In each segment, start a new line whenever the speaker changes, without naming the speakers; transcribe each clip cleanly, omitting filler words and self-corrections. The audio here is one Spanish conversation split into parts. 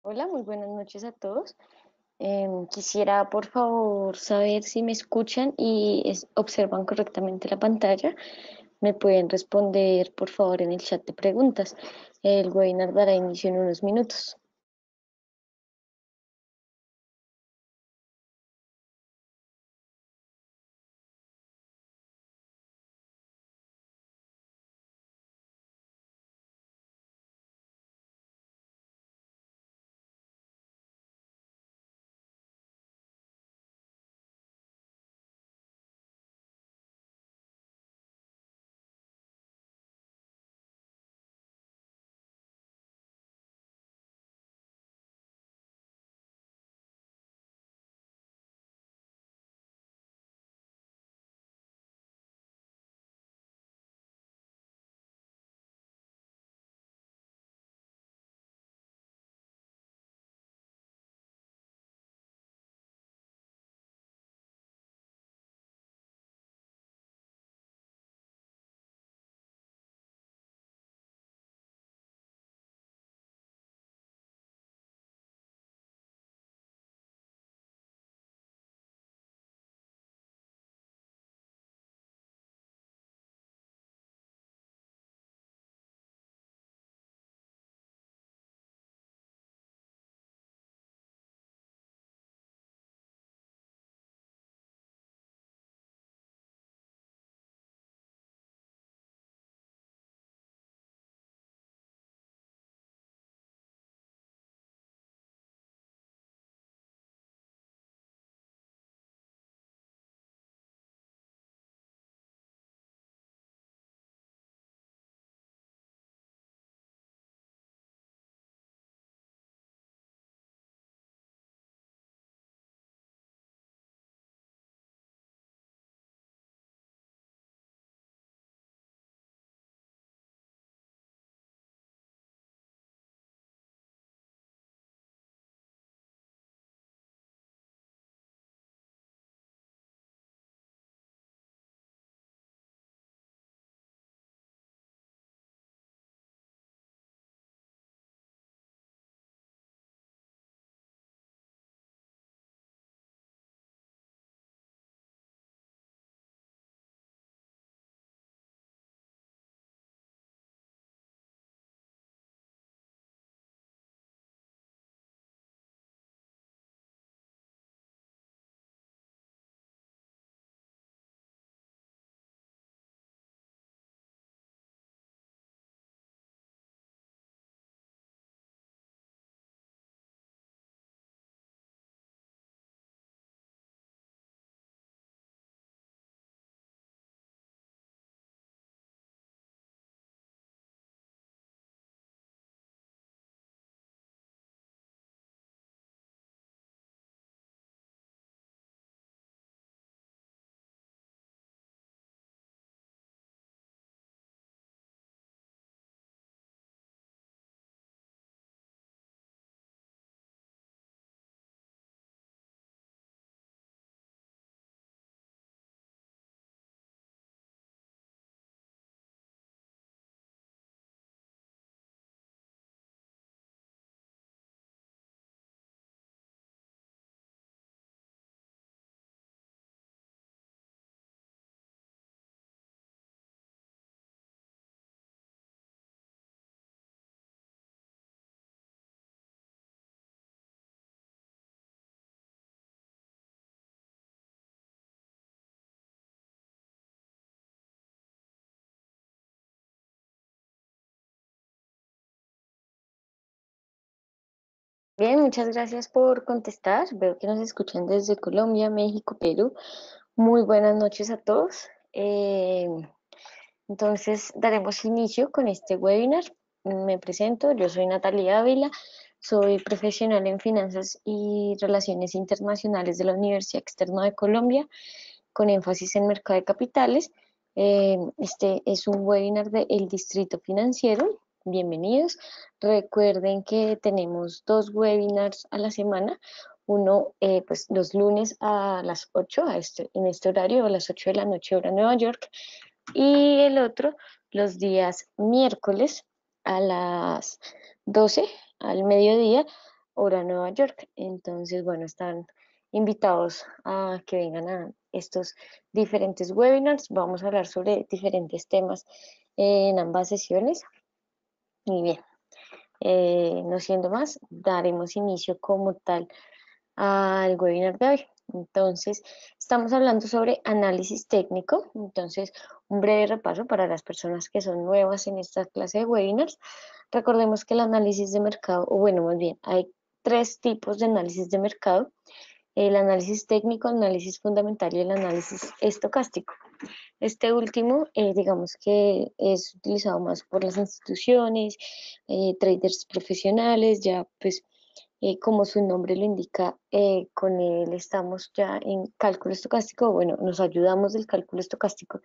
Hola, muy buenas noches a todos. Quisiera, por favor, saber si me escuchan y observan correctamente la pantalla. Me pueden responder, por favor, en el chat de preguntas. El webinar dará inicio en unos minutos. Bien, muchas gracias por contestar. Veo que nos escuchan desde Colombia, México, Perú. Muy buenas noches a todos. Entonces, daremos inicio con este webinar. Me presento, yo soy Natalia Ávila, soy profesional en finanzas y relaciones internacionales de la Universidad Externa de Colombia, con énfasis en mercado de capitales. Este es un webinar del Distrito Financiero. Bienvenidos. Recuerden que tenemos dos webinars a la semana. Uno, pues los lunes a las 8, en este horario, a las 8 de la noche, hora Nueva York, y el otro los días miércoles a las 12 al mediodía, hora Nueva York. Entonces, bueno, están invitados a que vengan a estos diferentes webinars. Vamos a hablar sobre diferentes temas en ambas sesiones. Y bien, no siendo más, daremos inicio como tal al webinar de hoy. Entonces, estamos hablando sobre análisis técnico. Entonces, un breve repaso para las personas que son nuevas en esta clase de webinars. Recordemos que el análisis de mercado, o bueno, más bien, hay tres tipos de análisis de mercado: el análisis técnico, el análisis fundamental y el análisis estocástico. Este último, digamos que es utilizado más por las instituciones, traders profesionales, ya pues como su nombre lo indica, con él estamos ya en cálculo estocástico. Bueno, nos ayudamos del cálculo estocástico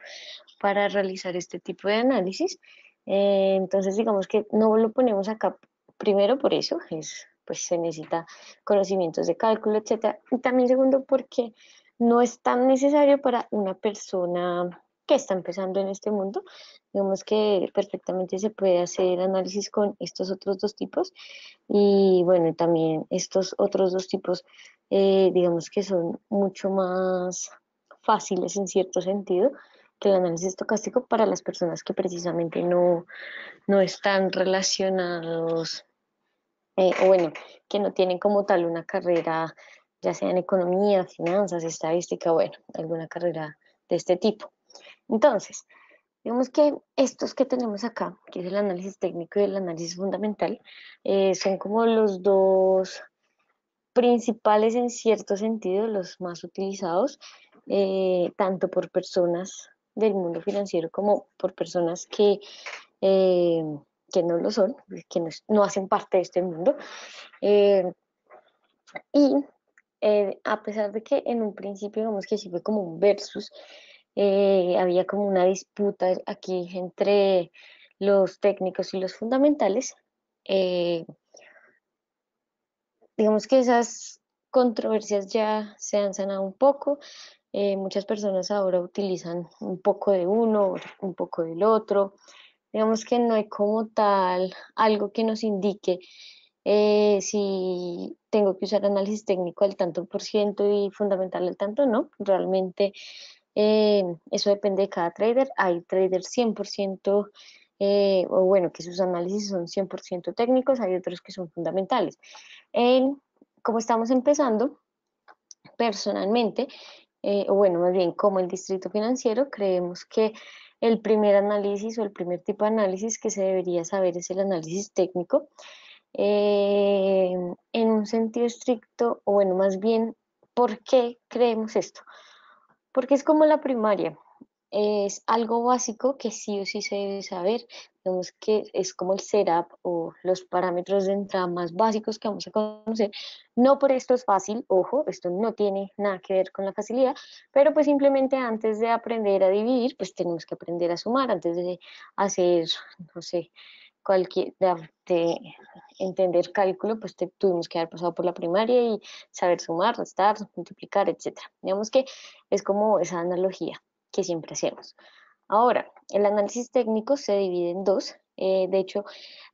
para realizar este tipo de análisis. Entonces, digamos que no lo ponemos acá primero por eso, pues se necesita conocimientos de cálculo, etcétera. Y también segundo, porque no es tan necesario para una persona que está empezando en este mundo. Digamos que perfectamente se puede hacer análisis con estos otros dos tipos. Y bueno, también estos otros dos tipos, digamos que son mucho más fáciles en cierto sentido que el análisis estocástico para las personas que precisamente no están relacionados, o bueno, que no tienen como tal una carrera, ya sea en economía, finanzas, estadística, bueno, alguna carrera de este tipo. Entonces, digamos que estos que tenemos acá, que es el análisis técnico y el análisis fundamental, son como los dos principales en cierto sentido, los más utilizados, tanto por personas del mundo financiero como por personas eh, que no lo son, que no hacen parte de este mundo. Eh, y a pesar de que en un principio, digamos que sí fue como un versus, había como una disputa aquí entre los técnicos y los fundamentales. eh, digamos que esas controversias ya se han sanado un poco. Muchas personas ahora utilizan un poco de uno, un poco del otro. Digamos que no hay como tal algo que nos indique si tengo que usar análisis técnico al tanto por ciento y fundamental al tanto, no. Realmente eso depende de cada trader. Hay traders 100%, o bueno, que sus análisis son 100% técnicos, hay otros que son fundamentales. Como estamos empezando, personalmente, o bueno, más bien como el distrito financiero, creemos que el primer análisis o el primer tipo de análisis que se debería saber es el análisis técnico. En un sentido estricto, o bueno, más bien, ¿por qué creemos esto? Porque es como la primaria, es algo básico que sí o sí se debe saber. Digamos que es como el setup o los parámetros de entrada más básicos que vamos a conocer. No por esto es fácil, ojo, esto no tiene nada que ver con la facilidad, pero pues simplemente antes de aprender a dividir, pues tenemos que aprender a sumar, antes de hacer, no sé, de entender cálculo, pues tuvimos que haber pasado por la primaria y saber sumar, restar, multiplicar, etcétera. Digamos que es como esa analogía que siempre hacemos. Ahora, el análisis técnico se divide en dos. De hecho,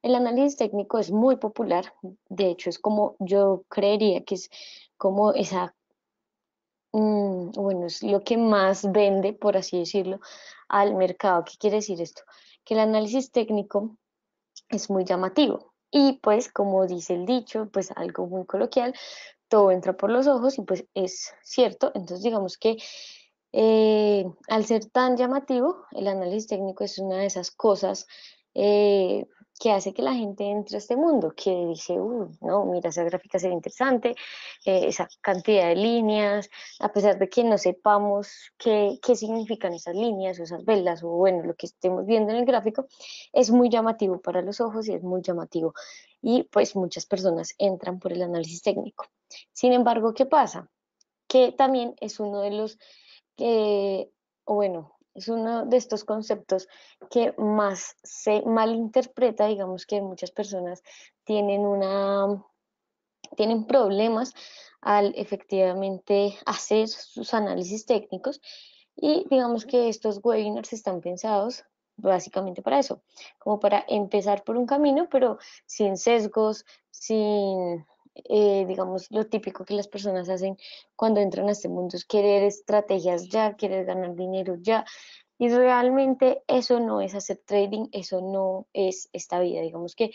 el análisis técnico es muy popular. De hecho, es como yo creería que es como esa, bueno, es lo que más vende, por así decirlo, al mercado. ¿Qué quiere decir esto? Que el análisis técnico es muy llamativo. Y pues, como dice el dicho, pues algo muy coloquial, todo entra por los ojos y pues es cierto. Entonces, digamos que al ser tan llamativo, el análisis técnico es una de esas cosas eh, que hace que la gente entre a este mundo, que dice, no, mira, esa gráfica se ve interesante, esa cantidad de líneas, a pesar de que no sepamos qué significan esas líneas o esas velas o bueno, lo que estemos viendo en el gráfico, es muy llamativo para los ojos y es muy llamativo. Y pues muchas personas entran por el análisis técnico. Sin embargo, ¿qué pasa? Que también es uno de los o bueno, es uno de estos conceptos que más se malinterpreta. Digamos que muchas personas tienen tienen problemas al efectivamente hacer sus análisis técnicos, y digamos que estos webinars están pensados básicamente para eso, como para empezar por un camino, pero sin sesgos, sin digamos, lo típico que las personas hacen cuando entran a este mundo es querer estrategias ya, querer ganar dinero ya. Y realmente eso no es hacer trading, eso no es esta vida. Digamos que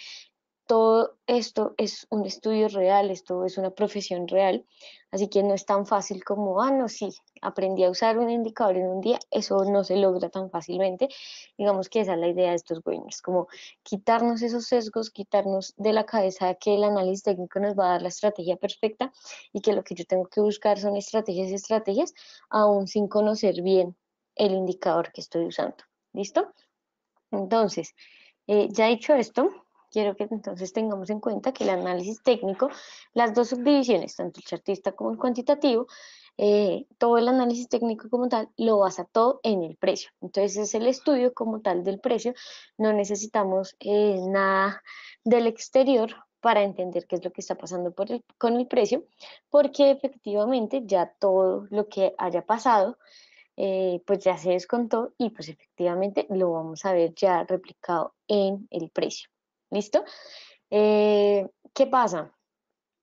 todo esto es un estudio real, esto es una profesión real, así que no es tan fácil como, ah, no, sí, aprendí a usar un indicador en un día, eso no se logra tan fácilmente. Digamos que esa es la idea de estos webinars, como quitarnos esos sesgos, quitarnos de la cabeza que el análisis técnico nos va a dar la estrategia perfecta y que lo que yo tengo que buscar son estrategias y estrategias, aún sin conocer bien el indicador que estoy usando. ¿Listo? Entonces, ya dicho esto, quiero que entonces tengamos en cuenta que el análisis técnico, las dos subdivisiones, tanto el chartista como el cuantitativo, todo el análisis técnico como tal lo basa todo en el precio. Entonces es el estudio como tal del precio, no necesitamos nada del exterior para entender qué es lo que está pasando con el precio, porque efectivamente ya todo lo que haya pasado pues ya se descontó y pues efectivamente lo vamos a ver ya replicado en el precio. ¿Listo? ¿Qué pasa?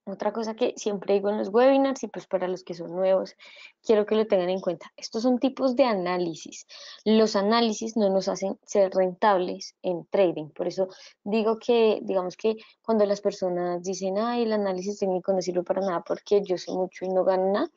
Otra cosa que siempre digo en los webinars y pues para los que son nuevos, quiero que lo tengan en cuenta. Estos son tipos de análisis. Los análisis no nos hacen ser rentables en trading. Por eso digo que, digamos que cuando las personas dicen, ay, el análisis técnico no sirve para nada porque yo sé mucho y no gano nada,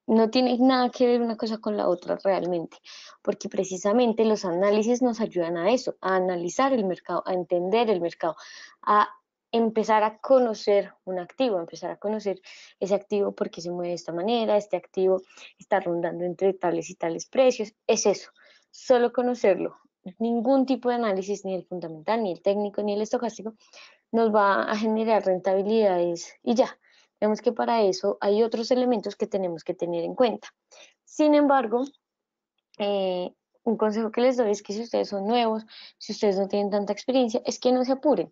no tiene nada que ver una cosa con la otra realmente, porque precisamente los análisis nos ayudan a eso, a analizar el mercado, a entender el mercado, a empezar a conocer un activo, a empezar a conocer ese activo porque se mueve de esta manera, este activo está rondando entre tales y tales precios, es eso, solo conocerlo. Ningún tipo de análisis, ni el fundamental, ni el técnico, ni el estocástico, nos va a generar rentabilidades y ya. Vemos que para eso hay otros elementos que tenemos que tener en cuenta. Sin embargo, eh, un consejo que les doy es que si ustedes son nuevos, si ustedes no tienen tanta experiencia, es que no se apuren.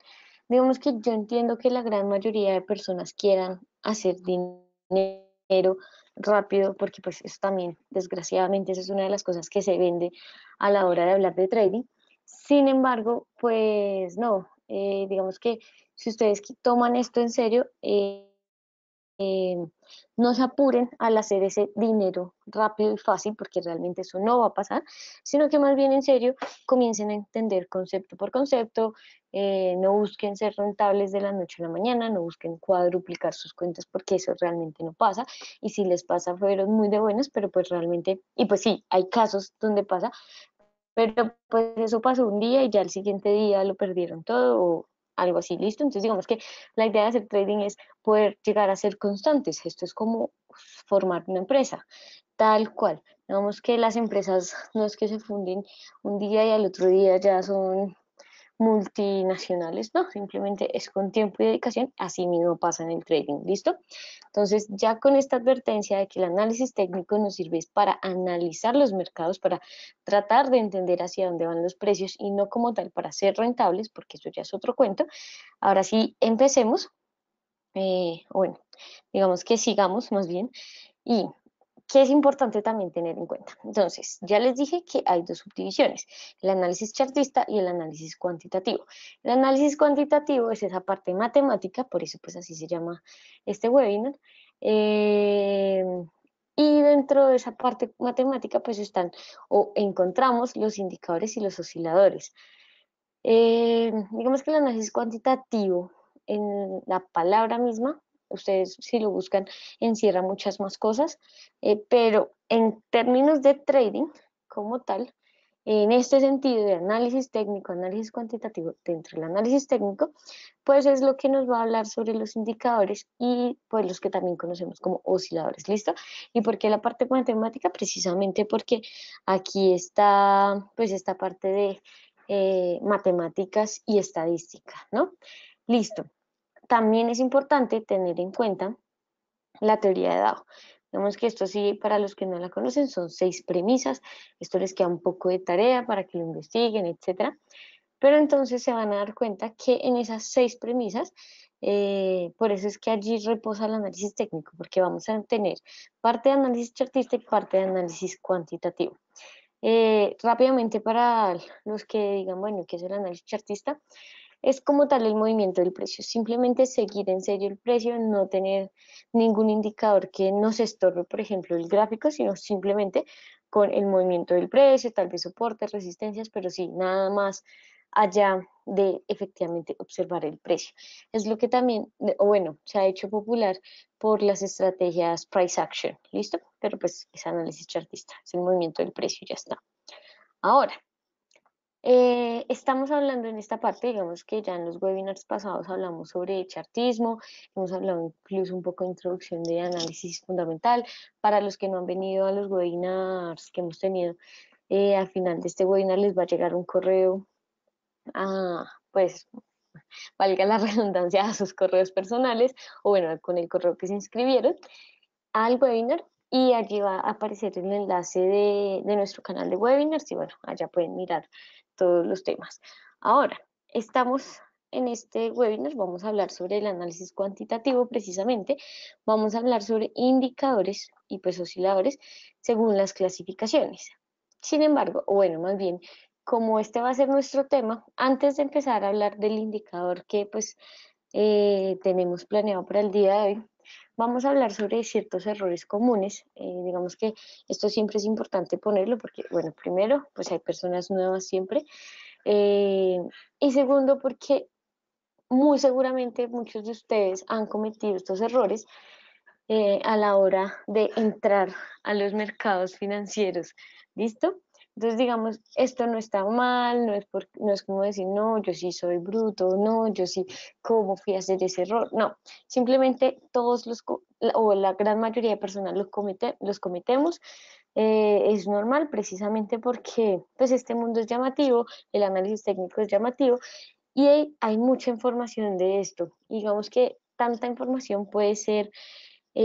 Digamos que yo entiendo que la gran mayoría de personas quieran hacer dinero rápido, porque pues eso también, desgraciadamente, esa es una de las cosas que se vende a la hora de hablar de trading. Sin embargo, pues no, digamos que si ustedes toman esto en serio, eh, no se apuren al hacer ese dinero rápido y fácil, porque realmente eso no va a pasar, sino que más bien en serio comiencen a entender concepto por concepto, no busquen ser rentables de la noche a la mañana, no busquen cuadruplicar sus cuentas porque eso realmente no pasa, y si les pasa fueron muy de buenas, pero pues realmente, y pues sí, hay casos donde pasa, pero pues eso pasó un día y ya el siguiente día lo perdieron todo o algo así, listo. Entonces digamos que la idea de hacer trading es poder llegar a ser constantes. Esto es como formar una empresa, tal cual. Digamos que las empresas no es que se funden un día y al otro día ya son multinacionales, no, simplemente es con tiempo y dedicación, así mismo pasa en el trading, ¿listo? Entonces, ya con esta advertencia de que el análisis técnico nos sirve para analizar los mercados, para tratar de entender hacia dónde van los precios y no como tal para ser rentables, porque eso ya es otro cuento. Ahora sí, empecemos, bueno, digamos que sigamos más bien, y ¿qué es importante también tener en cuenta? Entonces, ya les dije que hay dos subdivisiones, el análisis chartista y el análisis cuantitativo. El análisis cuantitativo es esa parte matemática, por eso pues así se llama este webinar. Eh, y dentro de esa parte matemática pues están o encontramos los indicadores y los osciladores. Digamos que el análisis cuantitativo, en la palabra misma, ustedes si lo buscan, encierra muchas más cosas, pero en términos de trading como tal, en este sentido de análisis técnico, análisis cuantitativo, dentro del análisis técnico, pues es lo que nos va a hablar sobre los indicadores y pues los que también conocemos como osciladores, ¿listo? ¿Y por qué la parte matemática? Precisamente porque aquí está pues esta parte de matemáticas y estadística, ¿no? Listo. También es importante tener en cuenta la teoría de Dow. Vemos que esto sí, para los que no la conocen, son 6 premisas. Esto les queda un poco de tarea para que lo investiguen, etcétera. Pero entonces se van a dar cuenta que en esas 6 premisas, por eso es que allí reposa el análisis técnico, porque vamos a tener parte de análisis chartista y parte de análisis cuantitativo. Rápidamente para los que digan, bueno, ¿qué es el análisis chartista? es como tal el movimiento del precio, simplemente seguir en serio el precio, no tener ningún indicador que nos estorbe, por ejemplo, el gráfico, sino simplemente con el movimiento del precio, tal vez soportes, resistencias, pero sí, nada más allá de efectivamente observar el precio. Es lo que también, o bueno, se ha hecho popular por las estrategias price action, ¿listo? Pero pues es análisis chartista, es el movimiento del precio y ya está. Ahora, estamos hablando en esta parte, digamos que ya en los webinars pasados hablamos sobre chartismo, hemos hablado incluso un poco de introducción de análisis fundamental. Para los que no han venido a los webinars que hemos tenido, al final de este webinar les va a llegar un correo a, pues, valga la redundancia, a sus correos personales, o bueno, con el correo que se inscribieron al webinar, y allí va a aparecer el enlace de nuestro canal de webinars y bueno, allá pueden mirar todos los temas. Ahora, estamos en este webinar, vamos a hablar sobre el análisis cuantitativo precisamente, vamos a hablar sobre indicadores y pues osciladores según las clasificaciones. Sin embargo, o bueno, más bien, como este va a ser nuestro tema, antes de empezar a hablar del indicador que pues tenemos planeado para el día de hoy, vamos a hablar sobre ciertos errores comunes. Digamos que esto siempre es importante ponerlo porque, bueno, primero, pues hay personas nuevas siempre. eh, y segundo, porque muy seguramente muchos de ustedes han cometido estos errores a la hora de entrar a los mercados financieros. ¿Listo? Entonces, digamos, esto no está mal, no es como decir, no, yo sí soy bruto, no, yo sí, ¿cómo fui a hacer ese error? No, simplemente todos o la gran mayoría de personas los cometemos. Es normal precisamente porque pues este mundo es llamativo, el análisis técnico es llamativo y hay mucha información de esto. Digamos que tanta información puede ser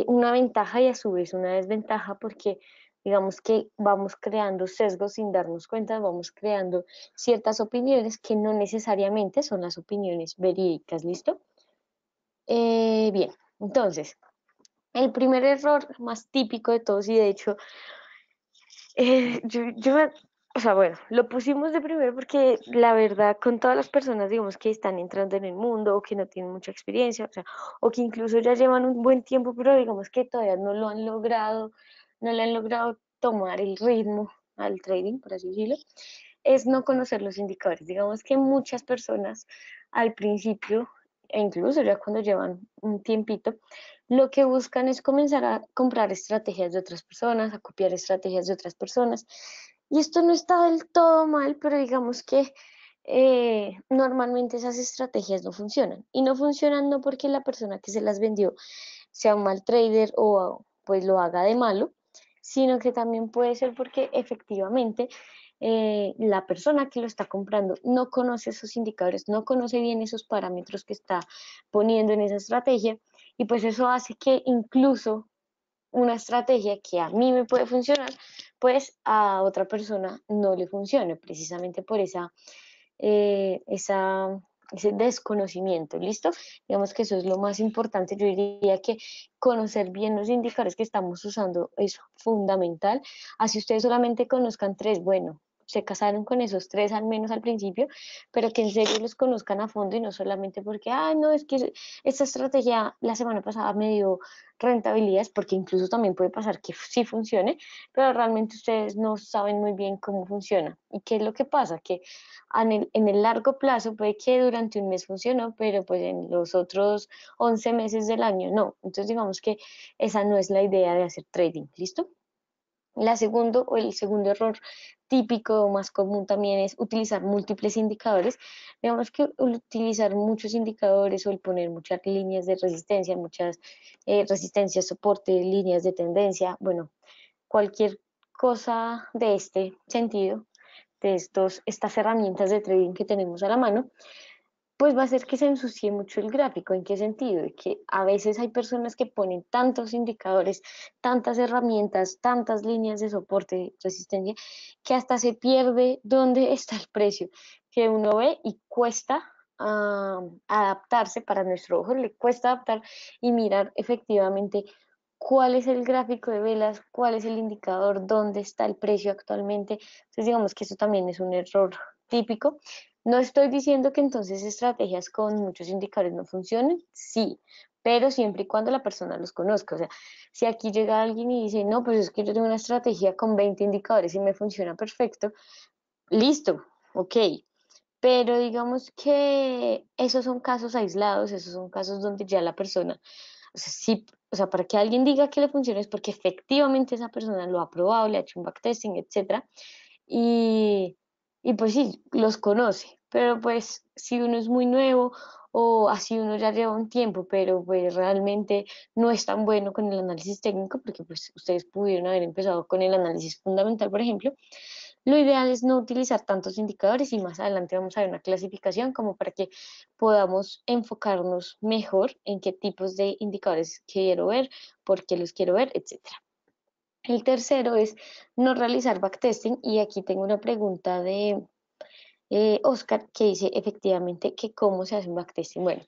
una ventaja y a su vez una desventaja porque digamos que vamos creando sesgos sin darnos cuenta, vamos creando ciertas opiniones que no necesariamente son las opiniones verídicas, ¿listo? Bien, entonces, el primer error más típico de todos y de hecho, o sea, bueno, lo pusimos de primero porque la verdad con todas las personas, digamos, que están entrando en el mundo o que no tienen mucha experiencia, o sea, o que incluso ya llevan un buen tiempo, pero digamos que todavía no lo han logrado, no le han logrado tomar el ritmo al trading, por así decirlo, es no conocer los indicadores. Digamos que muchas personas al principio, e incluso ya cuando llevan un tiempito, lo que buscan es comenzar a comprar estrategias de otras personas, a copiar estrategias de otras personas. Y esto no está del todo mal, pero digamos que normalmente esas estrategias no funcionan. Y no funcionan no porque la persona que se las vendió sea un mal trader o pues lo haga de malo, sino que también puede ser porque efectivamente la persona que lo está comprando no conoce esos indicadores, no conoce bien esos parámetros que está poniendo en esa estrategia y pues eso hace que incluso una estrategia que a mí me puede funcionar, pues a otra persona no le funcione, precisamente por eh, esa, ese desconocimiento, ¿listo? Digamos que eso es lo más importante. Yo diría que conocer bien los indicadores que estamos usando es fundamental. Así ustedes solamente conozcan tres, bueno, se casaron con esos tres al menos al principio, pero que en serio los conozcan a fondo y no solamente porque, ah, no, es que esta estrategia la semana pasada me dio rentabilidades, porque incluso también puede pasar que sí funcione, pero realmente ustedes no saben muy bien cómo funciona. ¿Y qué es lo que pasa? Que en el largo plazo puede que durante un mes funcionó, pero pues en los otros 11 meses del año no. Entonces digamos que esa no es la idea de hacer trading, ¿listo? El segundo error típico o más común también es utilizar múltiples indicadores. Digamos que utilizar muchos indicadores o el poner muchas líneas de resistencia, muchas resistencias, soporte, líneas de tendencia, bueno, cualquier cosa de este sentido, de estas herramientas de trading que tenemos a la mano, pues va a hacer que se ensucie mucho el gráfico. ¿En qué sentido? De que a veces hay personas que ponen tantos indicadores, tantas herramientas, tantas líneas de soporte, resistencia, que hasta se pierde dónde está el precio, que uno ve y cuesta adaptarse para nuestro ojo, le cuesta adaptar y mirar efectivamente cuál es el gráfico de velas, cuál es el indicador, dónde está el precio actualmente. Entonces digamos que eso también es un error típico. No estoy diciendo que entonces estrategias con muchos indicadores no funcionen, sí, pero siempre y cuando la persona los conozca. O sea, si aquí llega alguien y dice, no, pues es que yo tengo una estrategia con 20 indicadores y me funciona perfecto, listo, ok. Pero digamos que esos son casos aislados, esos son casos donde ya la persona, o sea, sí, o sea, para que alguien diga que le funciona es porque efectivamente esa persona lo ha probado, le ha hecho un backtesting, etcétera, y, y pues sí, los conoce. Pero pues si uno es muy nuevo o así uno ya lleva un tiempo, pero pues realmente no es tan bueno con el análisis técnico, porque pues ustedes pudieron haber empezado con el análisis fundamental, por ejemplo, lo ideal es no utilizar tantos indicadores y más adelante vamos a ver una clasificación como para que podamos enfocarnos mejor en qué tipos de indicadores quiero ver, por qué los quiero ver, etcétera. El tercero es no realizar backtesting y aquí tengo una pregunta de Oscar que dice efectivamente que cómo se hace un backtesting. Bueno,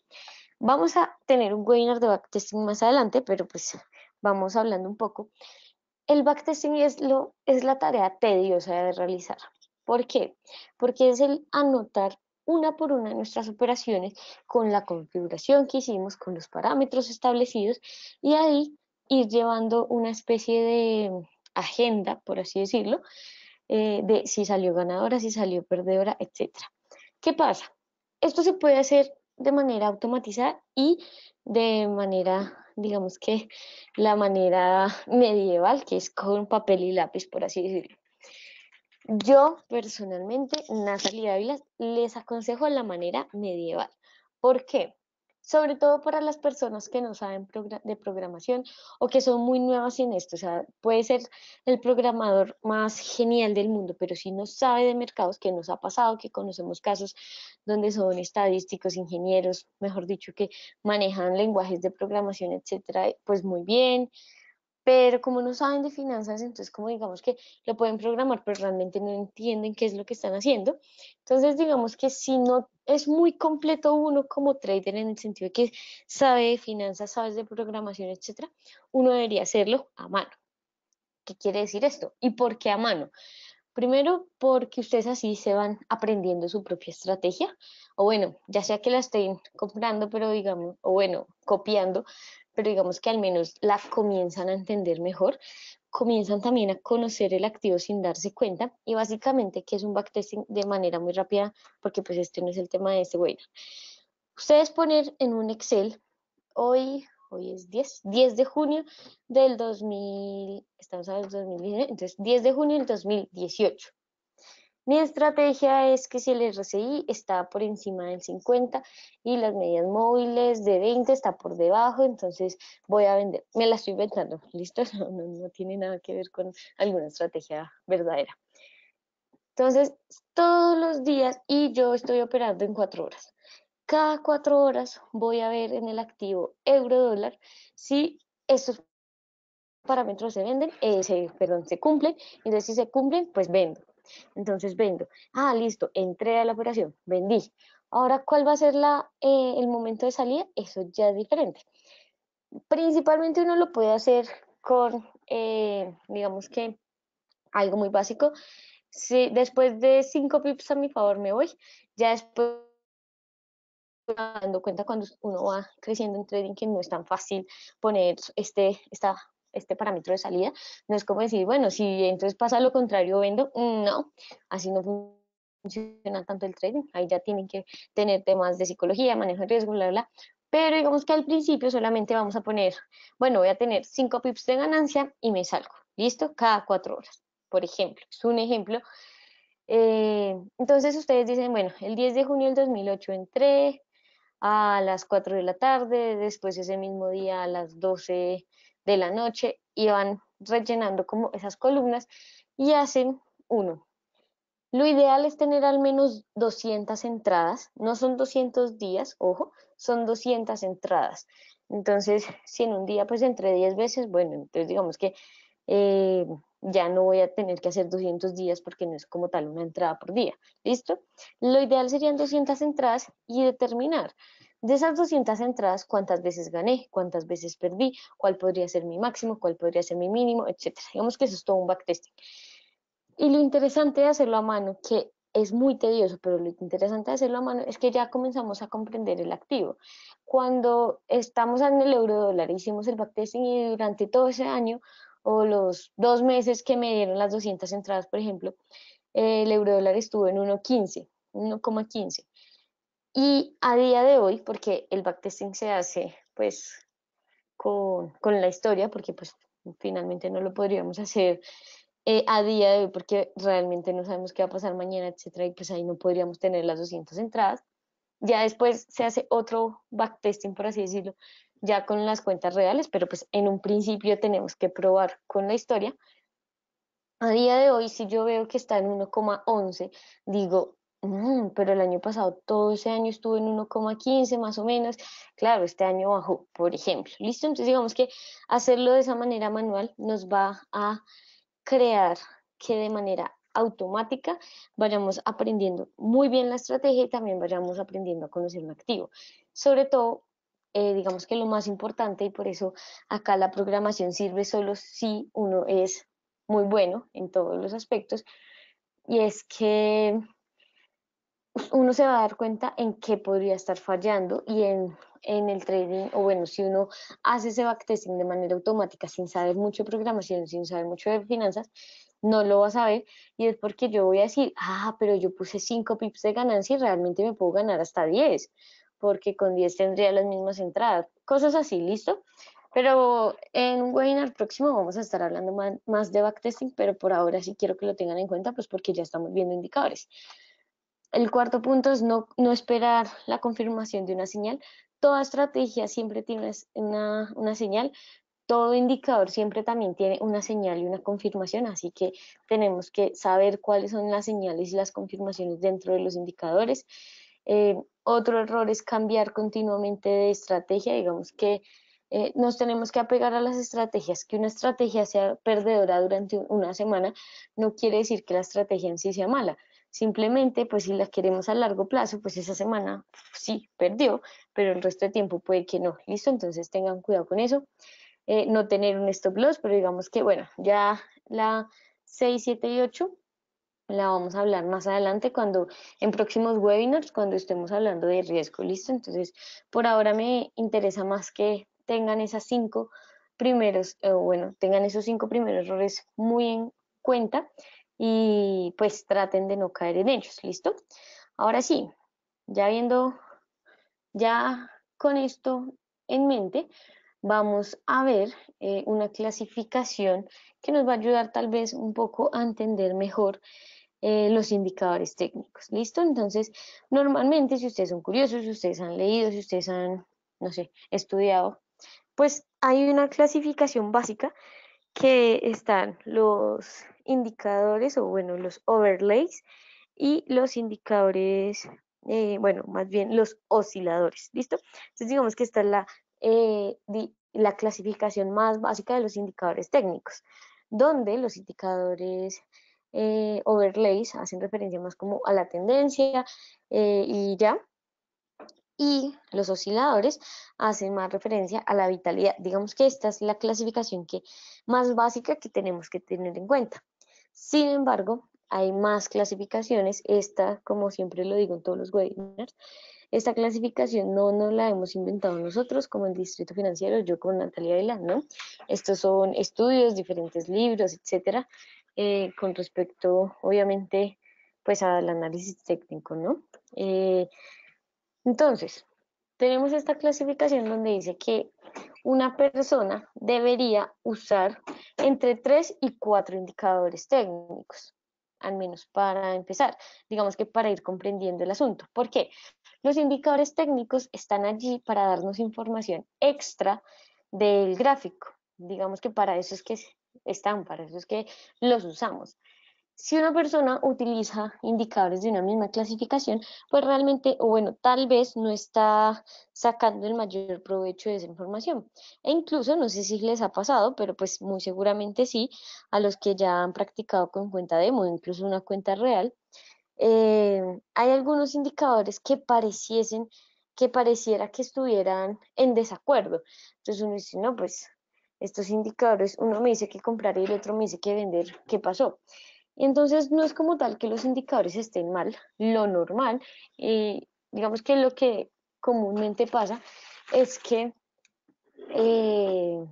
vamos a tener un webinar de backtesting más adelante, pero pues vamos hablando un poco. El backtesting es la tarea tediosa de realizar. ¿Por qué? Porque es el anotar una por una nuestras operaciones con la configuración que hicimos, con los parámetros establecidos y ahí ir llevando una especie de agenda, por así decirlo, de si salió ganadora, si salió perdedora, etcétera. ¿Qué pasa? Esto se puede hacer de manera automatizada y de manera, digamos que la manera medieval, que es con papel y lápiz, por así decirlo. Yo personalmente, Natalia Ávila, les aconsejo la manera medieval. ¿Por qué? Sobre todo para las personas que no saben de programación o que son muy nuevas en esto. O sea, puede ser el programador más genial del mundo, pero si no sabe de mercados, que nos ha pasado, que conocemos casos donde son estadísticos, ingenieros, mejor dicho, que manejan lenguajes de programación, etcétera, pues muy bien, pero como no saben de finanzas, entonces como digamos que lo pueden programar, pero realmente no entienden qué es lo que están haciendo. Entonces digamos que si no es muy completo uno como trader en el sentido de que sabe de finanzas, sabe de programación, etcétera, uno debería hacerlo a mano. ¿Qué quiere decir esto? ¿Y por qué a mano? Primero, porque ustedes así se van aprendiendo su propia estrategia, o bueno, ya sea que la estén comprando, pero digamos, o bueno, copiando, pero digamos que al menos la comienzan a entender mejor, comienzan también a conocer el activo sin darse cuenta, y básicamente que es un backtesting de manera muy rápida, porque pues este no es el tema de este webinar. Ustedes poner en un Excel hoy es 10 de junio del 2000, estamos en el 2019, entonces 10 de junio del 2018. Mi estrategia es que si el RSI está por encima del 50 y las medias móviles de 20 está por debajo, entonces voy a vender. Me la estoy inventando, ¿listo? No tiene nada que ver con alguna estrategia verdadera. Entonces, todos los días y yo estoy operando en 4 horas. Cada 4 horas voy a ver en el activo euro-dólar si estos parámetros se venden, perdón, se cumplen. Entonces, si se cumplen, pues vendo. Entonces vendo. Ah, listo, entré a la operación, vendí. Ahora, ¿cuál va a ser el momento de salida? Eso ya es diferente. Principalmente uno lo puede hacer con, digamos que algo muy básico. Si después de 5 pips a mi favor me voy, ya después dando cuenta cuando uno va creciendo en trading que no es tan fácil poner este parámetro de salida. No es como decir, bueno, si entonces pasa lo contrario, vendo. No, así no funciona tanto el trading. Ahí ya tienen que tener temas de psicología, manejo de riesgo, bla, bla. Pero digamos que al principio solamente vamos a poner, bueno, voy a tener 5 pips de ganancia y me salgo. ¿Listo? Cada 4 horas, por ejemplo. Es un ejemplo. Entonces ustedes dicen, bueno, el 10 de junio del 2008 entré, a las 4 de la tarde, después ese mismo día a las 12 de la noche, y van rellenando como esas columnas y hacen uno. Lo ideal es tener al menos 200 entradas, no son 200 días, ojo, son 200 entradas. Entonces, si en un día pues entre 10 veces, bueno, entonces digamos que eh, ya no voy a tener que hacer 200 días porque no es como tal una entrada por día. ¿Listo? Lo ideal serían 200 entradas y determinar de esas 200 entradas cuántas veces gané, cuántas veces perdí, cuál podría ser mi máximo, cuál podría ser mi mínimo, etcétera. Digamos que eso es todo un backtesting. Y lo interesante de hacerlo a mano, que es muy tedioso, pero lo interesante de hacerlo a mano es que ya comenzamos a comprender el activo. Cuando estamos en el euro dólar, hicimos el backtesting y durante todo ese año o los 2 meses que me dieron las 200 entradas, por ejemplo, el euro dólar estuvo en 1.15, 1,15. Y a día de hoy, porque el backtesting se hace pues con la historia, porque pues finalmente no lo podríamos hacer a día de hoy porque realmente no sabemos qué va a pasar mañana, etcétera, y pues ahí no podríamos tener las 200 entradas. Ya después se hace otro backtesting, por así decirlo, ya con las cuentas reales, pero pues en un principio tenemos que probar con la historia. A día de hoy, si yo veo que está en 1,11, digo, pero el año pasado, todo ese año estuvo en 1,15 más o menos. Claro, este año bajó, por ejemplo. ¿Listo? Entonces, digamos que hacerlo de esa manera manual nos va a crear que de manera automática vayamos aprendiendo muy bien la estrategia y también vayamos aprendiendo a conocer un activo. Sobre todo, digamos que lo más importante, y por eso acá la programación sirve solo si uno es muy bueno en todos los aspectos, y es que uno se va a dar cuenta en qué podría estar fallando y en el trading, o bueno, si uno hace ese backtesting de manera automática sin saber mucho de programación, sin saber mucho de finanzas, no lo va a saber y es porque yo voy a decir, pero yo puse 5 pips de ganancia y realmente me puedo ganar hasta 10, porque con 10 tendría las mismas entradas, cosas así, ¿listo? Pero en un webinar próximo vamos a estar hablando más de backtesting, pero por ahora sí quiero que lo tengan en cuenta, pues porque ya estamos viendo indicadores. El cuarto punto es no esperar la confirmación de una señal. Toda estrategia siempre tiene una señal, todo indicador siempre también tiene una señal y una confirmación, así que tenemos que saber cuáles son las señales y las confirmaciones dentro de los indicadores. Otro error es cambiar continuamente de estrategia, digamos que nos tenemos que apegar a las estrategias. Que una estrategia sea perdedora durante una semana no quiere decir que la estrategia en sí sea mala. Simplemente, pues si la queremos a largo plazo, pues esa semana sí perdió, pero el resto de tiempo puede que no. ¿Listo? Entonces tengan cuidado con eso. No tener un stop loss, pero digamos que, bueno, ya la 6, 7 y 8 la vamos a hablar más adelante cuando en próximos webinars, cuando estemos hablando de riesgo, ¿listo? Entonces, por ahora me interesa más que tengan esas 5 primeros, bueno, tengan esos 5 primeros errores muy en cuenta y pues traten de no caer en ellos, ¿listo? Ahora sí, ya viendo, ya con esto en mente, vamos a ver una clasificación que nos va a ayudar tal vez un poco a entender mejor los indicadores técnicos. ¿Listo? Entonces, normalmente, si ustedes son curiosos, si ustedes han leído, si ustedes han, no sé, estudiado, pues hay una clasificación básica que están los indicadores o bueno, los overlays y los indicadores, bueno, más bien los osciladores, ¿listo? Entonces digamos que esta es la clasificación más básica de los indicadores técnicos, donde los indicadores overlays hacen referencia más como a la tendencia y ya, y los osciladores hacen más referencia a la vitalidad. Digamos que esta es la clasificación más básica que tenemos que tener en cuenta. Sin embargo, hay más clasificaciones. Esta, como siempre lo digo en todos los webinars, esta clasificación no nos la hemos inventado nosotros como el Distrito Financiero, yo con Natalia Vila, ¿no? Estos son estudios, diferentes libros, etcétera, con respecto, obviamente, pues al análisis técnico, ¿no? Entonces, tenemos esta clasificación donde dice que una persona debería usar entre 3 y 4 indicadores técnicos, al menos para empezar, digamos que para ir comprendiendo el asunto. ¿Por qué? Los indicadores técnicos están allí para darnos información extra del gráfico. Digamos que para eso es que están, para eso es que los usamos. Si una persona utiliza indicadores de una misma clasificación, pues realmente, o bueno, tal vez no está sacando el mayor provecho de esa información. E incluso, no sé si les ha pasado, pero pues muy seguramente sí, a los que ya han practicado con cuenta demo, incluso una cuenta real, hay algunos indicadores que pareciera que estuvieran en desacuerdo. Entonces uno dice, no, pues estos indicadores, uno me dice que comprar y el otro me dice que vender, ¿qué pasó? Entonces, no es como tal que los indicadores estén mal, lo normal, digamos que lo que comúnmente pasa es que eh,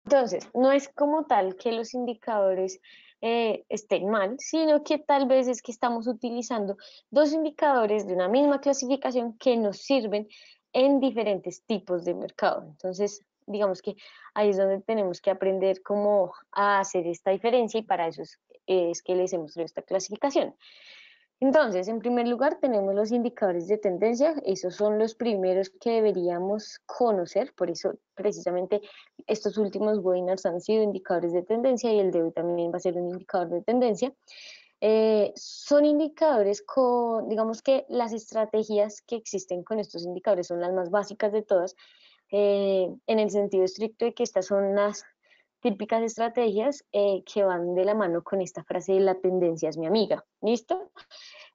entonces, no es como tal que los indicadores estén mal, sino que tal vez es que estamos utilizando dos indicadores de una misma clasificación que nos sirven en diferentes tipos de mercado. Entonces, digamos que ahí es donde tenemos que aprender cómo a hacer esta diferencia y para eso es que les he mostrado esta clasificación. Entonces, en primer lugar, tenemos los indicadores de tendencia. Esos son los primeros que deberíamos conocer. Por eso, precisamente, estos últimos webinars han sido indicadores de tendencia y el de hoy también va a ser un indicador de tendencia. Son indicadores con, digamos que las estrategias que existen con estos indicadores son las más básicas de todas, en el sentido estricto de que estas son las típicas estrategias que van de la mano con esta frase de la tendencia es mi amiga. ¿Listo?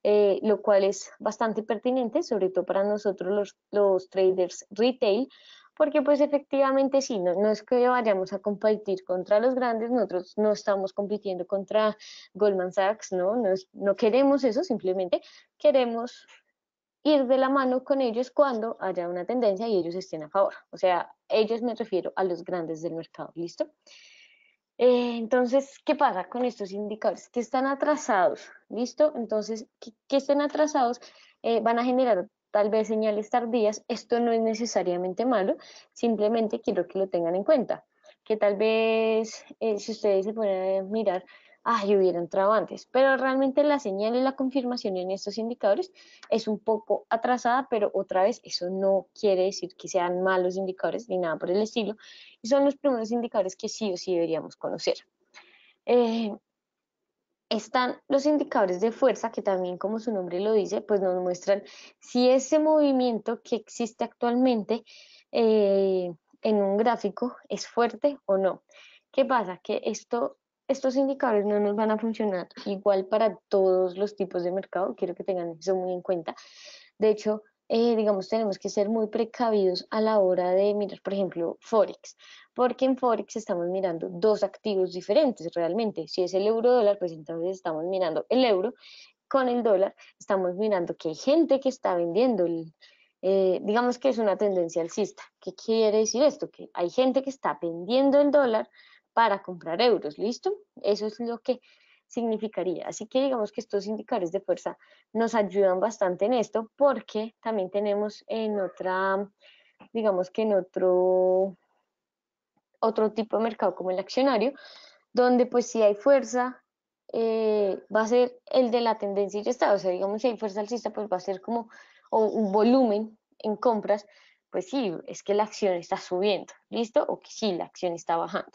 Lo cual es bastante pertinente, sobre todo para nosotros los traders retail, porque pues efectivamente sí, no es que vayamos a competir contra los grandes, nosotros no estamos compitiendo contra Goldman Sachs, no queremos eso, simplemente queremos ir de la mano con ellos cuando haya una tendencia y ellos estén a favor. O sea, ellos me refiero a los grandes del mercado, ¿listo? Entonces, ¿qué pasa con estos indicadores? Que están atrasados, ¿listo? Entonces, que estén atrasados van a generar tal vez señales tardías. Esto no es necesariamente malo, simplemente quiero que lo tengan en cuenta. Que tal vez si ustedes se ponen a mirar, yo hubiera entrado antes, pero realmente la señal y la confirmación en estos indicadores es un poco atrasada, pero otra vez eso no quiere decir que sean malos indicadores ni nada por el estilo, y son los primeros indicadores que sí o sí deberíamos conocer. Eh, Están los indicadores de fuerza, que también, como su nombre lo dice, pues nos muestran si ese movimiento que existe actualmente eh, en un gráfico es fuerte o no. ¿Qué pasa? Que estos indicadores no nos van a funcionar igual para todos los tipos de mercado, quiero que tengan eso muy en cuenta. De hecho, digamos, tenemos que ser muy precavidos a la hora de mirar, por ejemplo, Forex, porque en Forex estamos mirando dos activos diferentes realmente. Si es el euro dólar, pues entonces estamos mirando el euro con el dólar, estamos mirando que hay gente que está vendiendo digamos que es una tendencia alcista. ¿Qué quiere decir esto? Que hay gente que está vendiendo el dólar para comprar euros, ¿listo? Eso es lo que significaría. Así que digamos que estos indicadores de fuerza nos ayudan bastante en esto porque también tenemos en otra, digamos que en otro tipo de mercado como el accionario, donde pues si hay fuerza, va a ser el de la tendencia y ya está. O sea, digamos, si hay fuerza alcista, pues va a ser como o un volumen en compras, pues sí, es que la acción está subiendo, ¿listo? O que sí, la acción está bajando.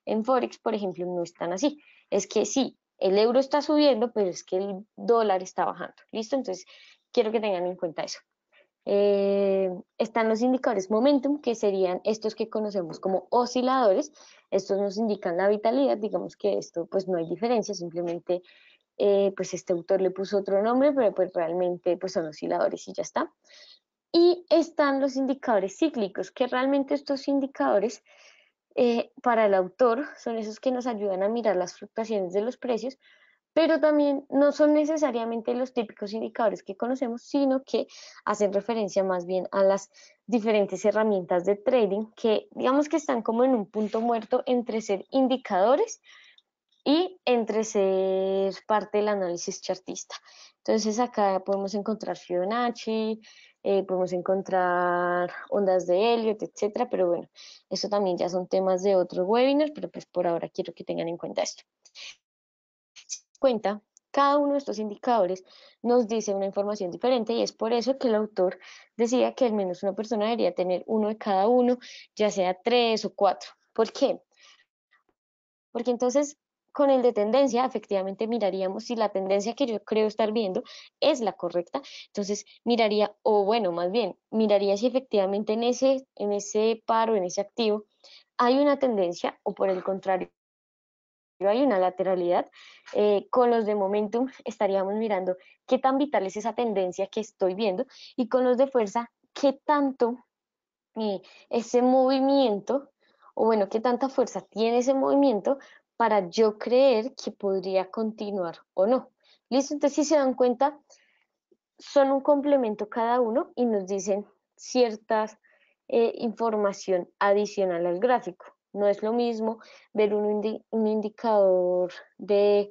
En Forex, por ejemplo, no es tan así. Es que sí, el euro está subiendo, pero es que el dólar está bajando, ¿listo? Entonces, quiero que tengan en cuenta eso. Están los indicadores momentum, que serían estos que conocemos como osciladores. Estos nos indican la vitalidad, digamos que esto pues no hay diferencia, simplemente pues este autor le puso otro nombre, pero pues realmente pues son osciladores y ya está. Y están los indicadores cíclicos, que realmente estos indicadores para el autor son esos que nos ayudan a mirar las fluctuaciones de los precios, pero también no son necesariamente los típicos indicadores que conocemos, sino que hacen referencia más bien a las diferentes herramientas de trading que digamos que están como en un punto muerto entre ser indicadores y entre ser parte del análisis chartista. Entonces acá podemos encontrar Fibonacci, podemos encontrar ondas de Elliott, etcétera, pero bueno, eso también ya son temas de otro webinar, pero pues por ahora quiero que tengan en cuenta esto. Cuenta, cada uno de estos indicadores nos dice una información diferente y es por eso que el autor decía que al menos una persona debería tener uno de cada uno, ya sea tres o cuatro. ¿Por qué? Porque entonces con el de tendencia, efectivamente miraríamos si la tendencia que yo creo estar viendo es la correcta. Entonces miraría, o bueno, más bien, miraría si efectivamente en ese paro, en ese activo, hay una tendencia o por el contrario hay una lateralidad. Con los de momentum estaríamos mirando qué tan vital es esa tendencia que estoy viendo, y con los de fuerza, qué tanto ese movimiento, o bueno, qué tanta fuerza tiene ese movimiento para yo creer que podría continuar o no. ¿Listo? Entonces, si se dan cuenta, son un complemento cada uno y nos dicen ciertas información adicional al gráfico. No es lo mismo ver un indicador de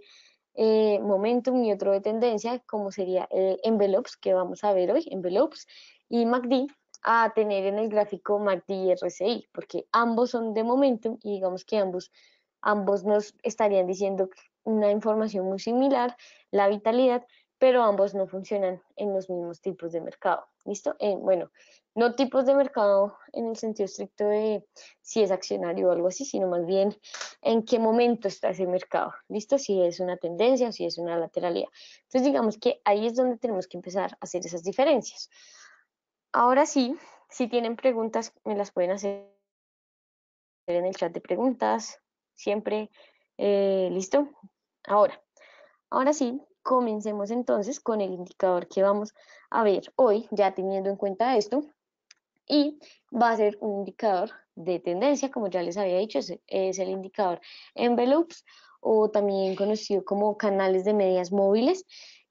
momentum y otro de tendencia, como sería envelopes, que vamos a ver hoy, envelopes, y MACD, a tener en el gráfico MACD y RSI, porque ambos son de momentum y digamos que ambos nos estarían diciendo una información muy similar, la vitalidad, pero ambos no funcionan en los mismos tipos de mercado. ¿Listo? Bueno, no tipos de mercado en el sentido estricto de si es accionario o algo así, sino más bien en qué momento está ese mercado. ¿Listo? Si es una tendencia o si es una lateralidad. Entonces, digamos que ahí es donde tenemos que empezar a hacer esas diferencias. Ahora sí, si tienen preguntas, me las pueden hacer en el chat de preguntas, siempre. ¿Listo? Ahora, ahora sí, comencemos entonces con el indicador que vamos a ver hoy, ya teniendo en cuenta esto, y va a ser un indicador de tendencia, como ya les había dicho, es el indicador envelopes, o también conocido como canales de medias móviles.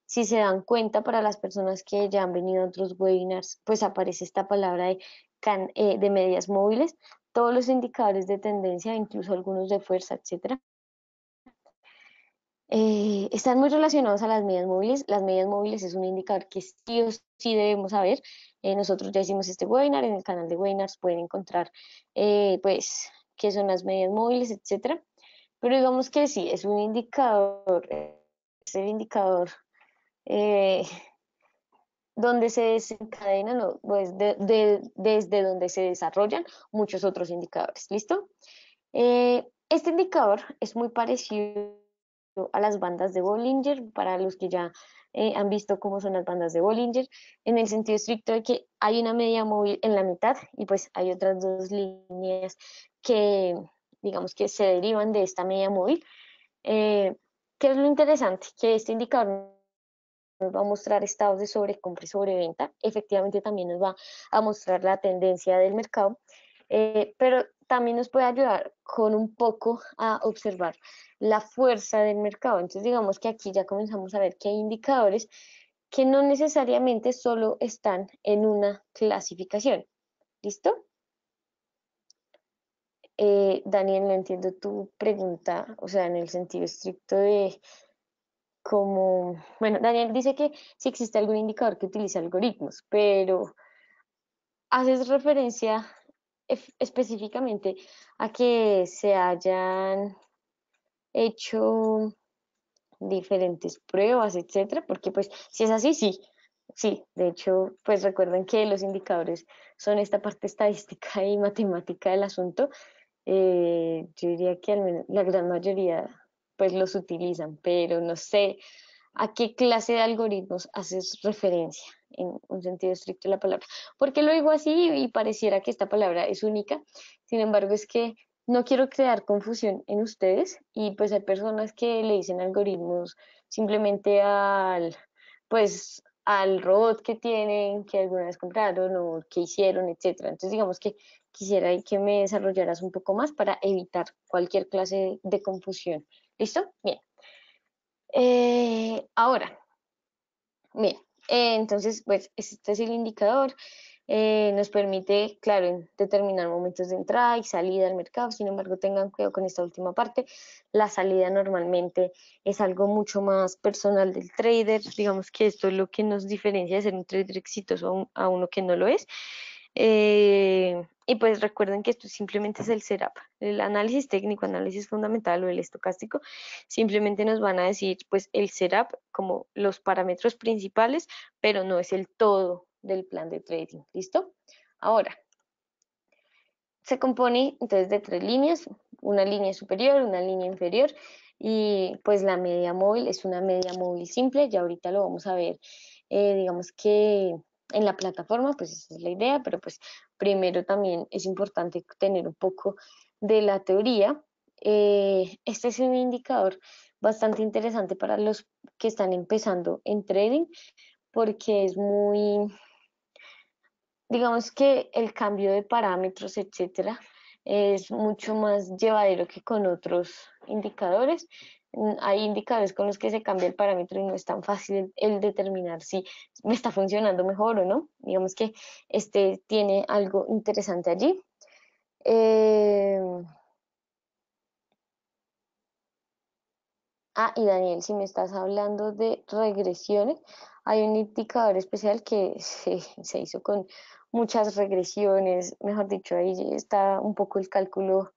Si se dan cuenta, para las personas que ya han venido a otros webinars, pues aparece esta palabra de medias móviles. Todos los indicadores de tendencia, incluso algunos de fuerza, etcétera, están muy relacionados a las medias móviles. Las medias móviles es un indicador que sí o sí debemos saber. Nosotros ya hicimos este webinar, en el canal de webinars pueden encontrar pues qué son las medias móviles, etcétera. Pero digamos que sí, es un indicador, es el indicador eh, donde se desencadenan, o pues desde donde se desarrollan muchos otros indicadores. ¿Listo? Este indicador es muy parecido a las bandas de Bollinger, para los que ya han visto cómo son las bandas de Bollinger, en el sentido estricto de que hay una media móvil en la mitad y pues hay otras dos líneas que digamos que se derivan de esta media móvil. ¿Qué es lo interesante? Que este indicador nos va a mostrar estados de sobrecompra y sobreventa. Efectivamente también nos va a mostrar la tendencia del mercado, pero también nos puede ayudar con un poco a observar la fuerza del mercado. Entonces digamos que aquí ya comenzamos a ver que hay indicadores que no necesariamente solo están en una clasificación. ¿Listo? Daniel, no entiendo tu pregunta, o sea, en el sentido estricto de como, bueno, Daniel dice que si existe algún indicador que utilice algoritmos, pero haces referencia específicamente a que se hayan hecho diferentes pruebas, etcétera, porque pues si es así, sí, sí, de hecho, pues recuerden que los indicadores son esta parte estadística y matemática del asunto. Yo diría que al menos la gran mayoría pues los utilizan, pero no sé a qué clase de algoritmos haces referencia en un sentido estricto de la palabra. ¿Por qué lo digo así y pareciera que esta palabra es única? Sin embargo, es que no quiero crear confusión en ustedes, y pues hay personas que le dicen algoritmos simplemente pues al robot que tienen, que alguna vez compraron o que hicieron, etcétera. Entonces, digamos que quisiera ahí que me desarrollaras un poco más para evitar cualquier clase de confusión. ¿Listo? Bien. Ahora, bien, entonces, pues este es el indicador. Nos permite, claro, determinar momentos de entrada y salida al mercado. Sin embargo, tengan cuidado con esta última parte. La salida normalmente es algo mucho más personal del trader. Digamos que esto es lo que nos diferencia de ser un trader exitoso a uno que no lo es. Y pues recuerden que esto simplemente es el setup. El análisis técnico, análisis fundamental o el estocástico simplemente nos van a decir pues el setup como los parámetros principales, pero no es el todo del plan de trading. ¿Listo? Ahora, se compone entonces de tres líneas: una línea superior, una línea inferior, y pues la media móvil es una media móvil simple. Ya ahorita lo vamos a ver, digamos que en la plataforma, pues esa es la idea, pero pues primero también es importante tener un poco de la teoría. Este es un indicador bastante interesante para los que están empezando en trading porque es muy, digamos que el cambio de parámetros, etcétera, es mucho más llevadero que con otros indicadores. Hay indicadores con los que se cambia el parámetro y no es tan fácil el determinar si me está funcionando mejor o no. Digamos que este tiene algo interesante allí. Eh, y Daniel, si me estás hablando de regresiones, hay un indicador especial que se hizo con muchas regresiones, mejor dicho, ahí está un poco el cálculo,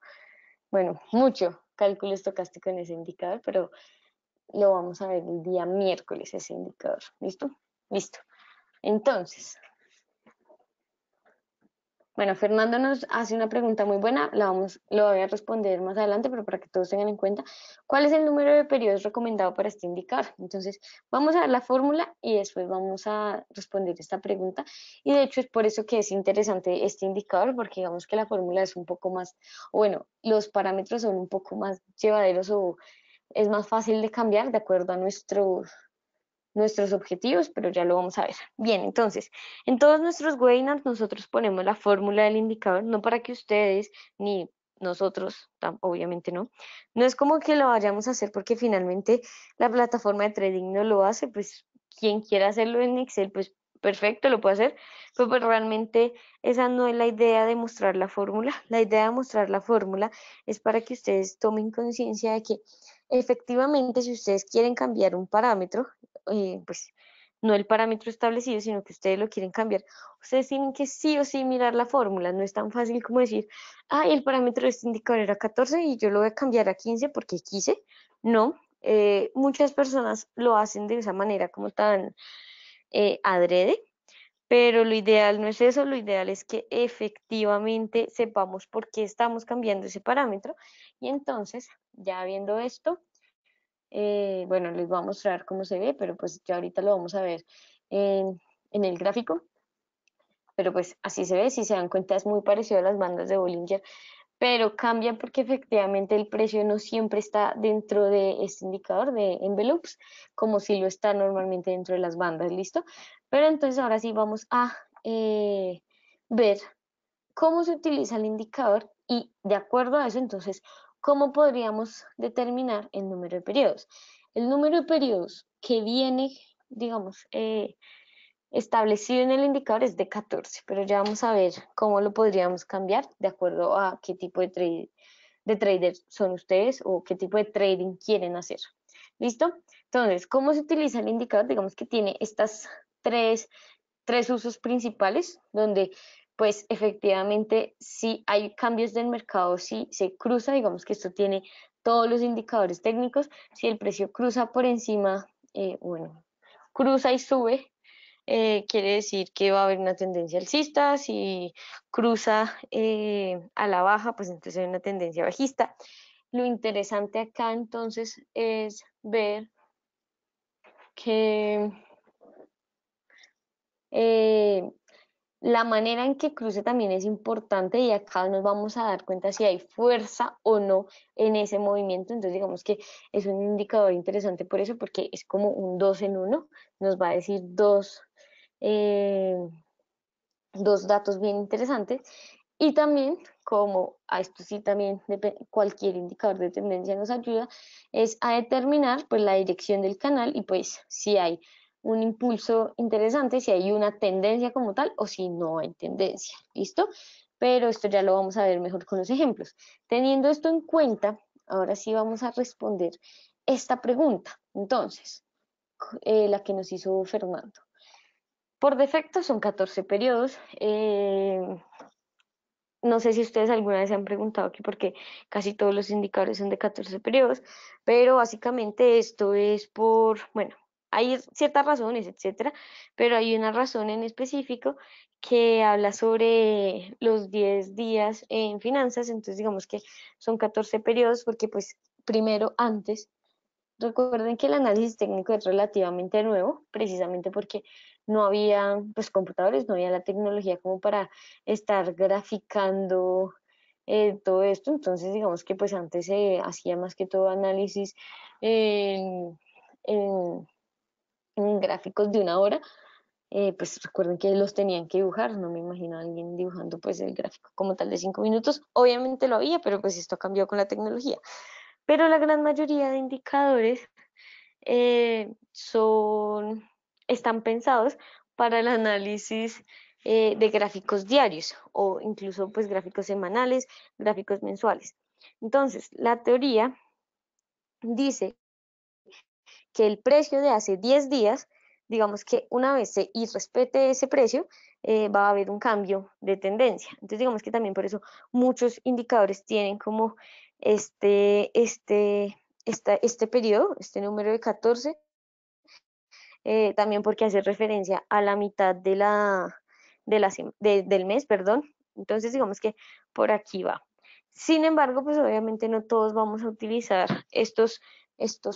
bueno, mucho cálculo estocástico en ese indicador, pero lo vamos a ver el día miércoles, ese indicador. ¿Listo? Listo. Entonces, bueno, Fernando nos hace una pregunta muy buena, lo voy a responder más adelante, pero para que todos tengan en cuenta, ¿cuál es el número de periodos recomendado para este indicador? Entonces, vamos a ver la fórmula y después vamos a responder esta pregunta. Y de hecho es por eso que es interesante este indicador, porque digamos que la fórmula es un poco más, o bueno, los parámetros son un poco más llevaderos o es más fácil de cambiar de acuerdo a nuestros objetivos, pero ya lo vamos a ver. Bien, entonces, en todos nuestros webinars nosotros ponemos la fórmula del indicador, no para que ustedes ni nosotros, obviamente no, no es como que lo vayamos a hacer porque finalmente la plataforma de trading no lo hace, pues quien quiera hacerlo en Excel, pues perfecto, lo puede hacer, pero pues realmente esa no es la idea de mostrar la fórmula. La idea de mostrar la fórmula es para que ustedes tomen conciencia de que efectivamente si ustedes quieren cambiar un parámetro, pues no el parámetro establecido, sino que ustedes lo quieren cambiar. Ustedes tienen que sí o sí mirar la fórmula, no es tan fácil como decir, el parámetro de este indicador era 14 y yo lo voy a cambiar a 15 porque quise. No, muchas personas lo hacen de esa manera como tan adrede, pero lo ideal no es eso, lo ideal es que efectivamente sepamos por qué estamos cambiando ese parámetro y entonces, ya viendo esto, bueno, les voy a mostrar cómo se ve, pero pues ya ahorita lo vamos a ver en el gráfico, pero pues así se ve, si se dan cuenta es muy parecido a las bandas de Bollinger, pero cambian porque efectivamente el precio no siempre está dentro de este indicador de envelopes, como si lo está normalmente dentro de las bandas, ¿listo? Pero entonces ahora sí vamos a ver cómo se utiliza el indicador y de acuerdo a eso, entonces, ¿cómo podríamos determinar el número de periodos? El número de periodos que viene, digamos, establecido en el indicador es de 14, pero ya vamos a ver cómo lo podríamos cambiar de acuerdo a qué tipo de traders son ustedes o qué tipo de trading quieren hacer. ¿Listo? Entonces, ¿cómo se utiliza el indicador? Digamos que tiene estas tres usos principales, donde pues efectivamente si hay cambios del mercado, si se cruza, digamos que esto tiene todos los indicadores técnicos, si el precio cruza por encima, bueno, cruza y sube, quiere decir que va a haber una tendencia alcista, si cruza a la baja, pues entonces hay una tendencia bajista. Lo interesante acá entonces es ver que eh, la manera en que cruce también es importante y acá nos vamos a dar cuenta si hay fuerza o no en ese movimiento. Entonces digamos que es un indicador interesante por eso, porque es como un 2 en uno. Nos va a decir eh, dos datos bien interesantes. Y también, como a esto sí también cualquier indicador de tendencia nos ayuda, es a determinar pues la dirección del canal y pues si hay un impulso interesante, si hay una tendencia como tal o si no hay tendencia. ¿Listo? Pero esto ya lo vamos a ver mejor con los ejemplos. Teniendo esto en cuenta, ahora sí vamos a responder esta pregunta. Entonces, la que nos hizo Fernando. Por defecto son 14 periodos. No sé si ustedes alguna vez se han preguntado que por qué casi todos los indicadores son de 14 periodos, pero básicamente esto es por, bueno, hay ciertas razones, etcétera, pero hay una razón en específico que habla sobre los 10 días en finanzas, entonces digamos que son 14 periodos porque pues primero antes recuerden que el análisis técnico es relativamente nuevo, precisamente porque no había pues computadores, no había la tecnología como para estar graficando todo esto. Entonces, digamos que pues antes se hacía más que todo análisis en, en- en gráficos de una hora. Pues recuerden que los tenían que dibujar, no me imagino a alguien dibujando pues el gráfico como tal de 5 minutos. Obviamente lo había, pero pues esto ha cambiado con la tecnología. Pero la gran mayoría de indicadores están pensados para el análisis de gráficos diarios o incluso pues gráficos semanales, gráficos mensuales. Entonces, la teoría dice que el precio de hace 10 días, digamos que una vez se irrespete ese precio, va a haber un cambio de tendencia. Entonces, digamos que también por eso muchos indicadores tienen como este periodo, este número de 14, también porque hace referencia a la mitad del mes, perdón. Entonces, digamos que por aquí va. Sin embargo, pues obviamente no todos vamos a utilizar estos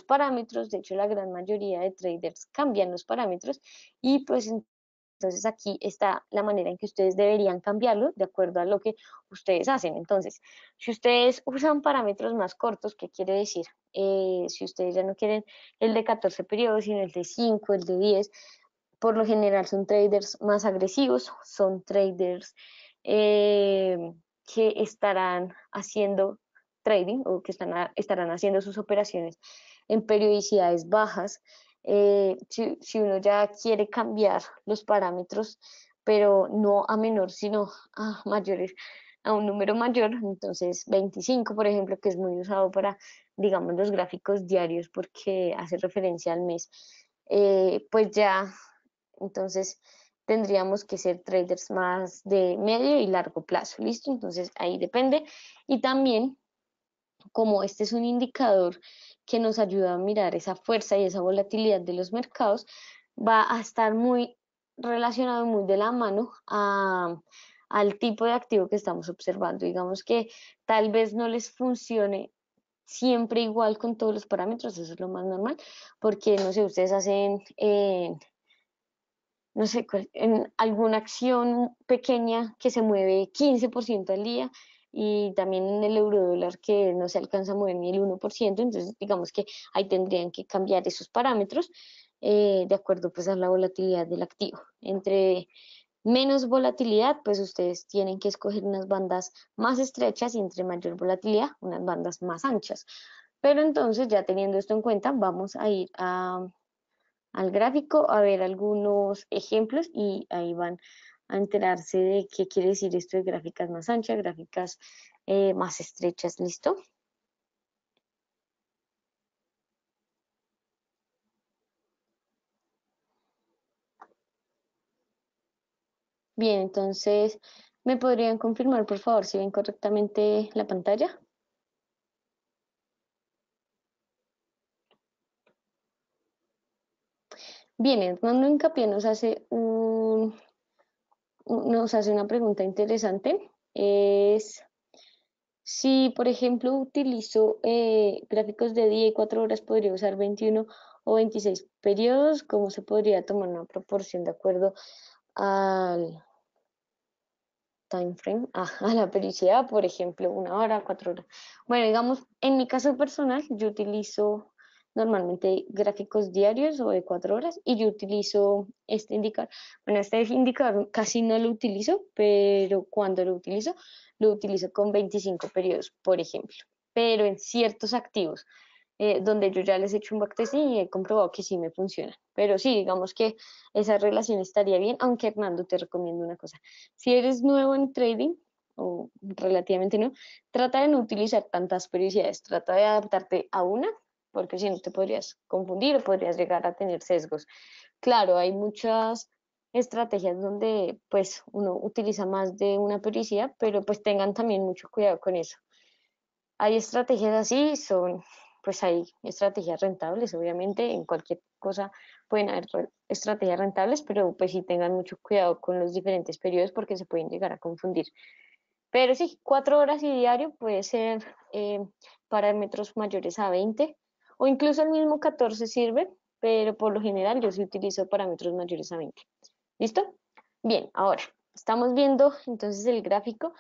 parámetros. De hecho, la gran mayoría de traders cambian los parámetros y pues entonces aquí está la manera en que ustedes deberían cambiarlo de acuerdo a lo que ustedes hacen. Entonces, si ustedes usan parámetros más cortos, ¿qué quiere decir? Si ustedes ya no quieren el de 14 periodos, sino el de 5, el de 10, por lo general son traders más agresivos, son traders eh, que estarán haciendo trading o que estarán haciendo sus operaciones en periodicidades bajas. Si uno ya quiere cambiar los parámetros, pero no a menor, sino a mayores, a un número mayor, entonces 25, por ejemplo, que es muy usado para, digamos, los gráficos diarios porque hace referencia al mes, pues ya, entonces tendríamos que ser traders más de medio y largo plazo, ¿listo? Entonces ahí depende. Y también, como este es un indicador que nos ayuda a mirar esa fuerza y esa volatilidad de los mercados, va a estar muy relacionado, muy de la mano al tipo de activo que estamos observando. Digamos que tal vez no les funcione siempre igual con todos los parámetros, eso es lo más normal, porque no sé, ustedes hacen no sé, en alguna acción pequeña que se mueve 15% al día y también en el euro dólar que no se alcanza a mover ni el 1%, entonces digamos que ahí tendrían que cambiar esos parámetros de acuerdo pues a la volatilidad del activo. Entre menos volatilidad, pues ustedes tienen que escoger unas bandas más estrechas y entre mayor volatilidad, unas bandas más anchas. Pero entonces, ya teniendo esto en cuenta, vamos a ir al gráfico a ver algunos ejemplos y ahí van a enterarse de qué quiere decir esto de gráficas más anchas, gráficas más estrechas, ¿listo? Bien, entonces, ¿me podrían confirmar, por favor, si ven correctamente la pantalla? Bien, Hernando Hincapié nos hace una pregunta interesante. Es si, por ejemplo, utilizo gráficos de día y 4 horas, podría usar 21 o 26 periodos. ¿Cómo se podría tomar una proporción de acuerdo al time frame? A la periodicidad, por ejemplo, 1 hora, 4 horas. Bueno, digamos, en mi caso personal, yo utilizo normalmente gráficos diarios o de 4 horas y yo utilizo este indicador. Bueno, este indicador casi no lo utilizo, pero cuando lo utilizo con 25 periodos, por ejemplo. Pero en ciertos activos donde yo ya les he hecho un backtesting y he comprobado que sí me funciona. Pero sí, digamos que esa relación estaría bien, aunque Hernando te recomiendo una cosa. Si eres nuevo en trading, o relativamente no, trata de no utilizar tantas periodicidades, trata de adaptarte a una, porque si no te podrías confundir o podrías llegar a tener sesgos. Claro, hay muchas estrategias donde pues uno utiliza más de una periodicidad, pero pues tengan también mucho cuidado con eso. Hay estrategias así, pues hay estrategias rentables, obviamente, en cualquier cosa pueden haber estrategias rentables, pero pues sí tengan mucho cuidado con los diferentes periodos porque se pueden llegar a confundir. Pero sí, 4 horas y diario puede ser parámetros mayores a 20 o incluso el mismo 14 sirve, pero por lo general yo sí utilizo parámetros mayores a 20. ¿Listo? Bien, ahora estamos viendo entonces el gráfico.